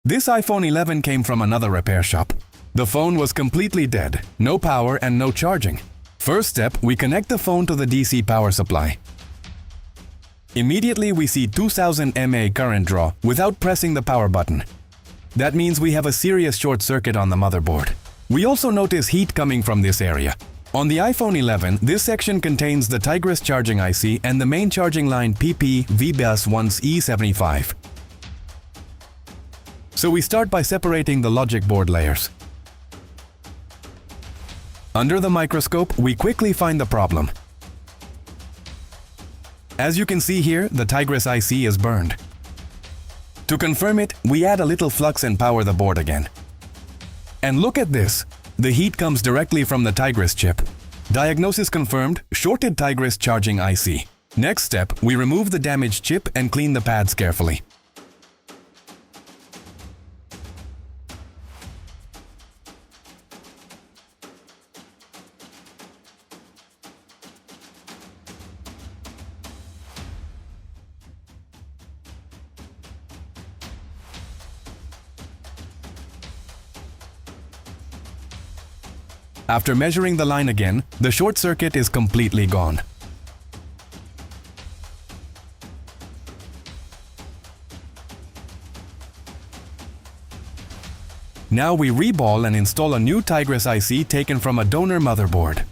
This iPhone 11 came from another repair shop. The phone was completely dead, no power and no charging. First step, we connect the phone to the DC power supply. Immediately we see 2000 mA current draw without pressing the power button. That means we have a serious short circuit on the motherboard. We also notice heat coming from this area. On the iPhone 11, this section contains the Tigris charging IC and the main charging line PP VBus1E75. So we start by separating the logic board layers. Under the microscope, we quickly find the problem. As you can see here, the Tigris IC is burned. To confirm it, we add a little flux and power the board again. And look at this! The heat comes directly from the Tigris chip. Diagnosis confirmed, shorted Tigris charging IC. Next step, we remove the damaged chip and clean the pads carefully. After measuring the line again, the short circuit is completely gone. Now we reball and install a new Tigris IC taken from a donor motherboard.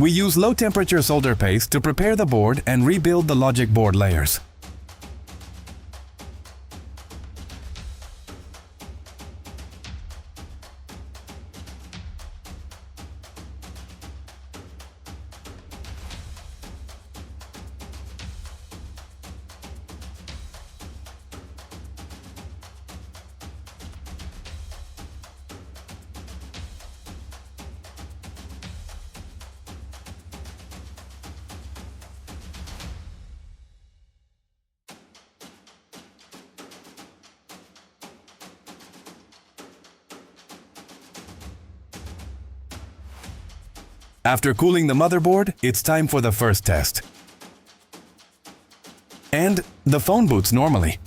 We use low-temperature solder paste to prepare the board and rebuild the logic board layers. After cooling the motherboard, it's time for the first test. And the phone boots normally.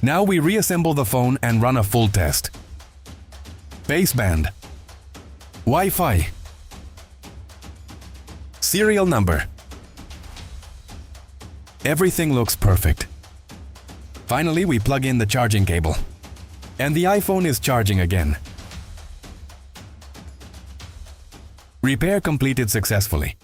Now we reassemble the phone and run a full test. Baseband, Wi-Fi, serial number. Everything looks perfect. Finally, we plug in the charging cable. And the iPhone is charging again. Repair completed successfully.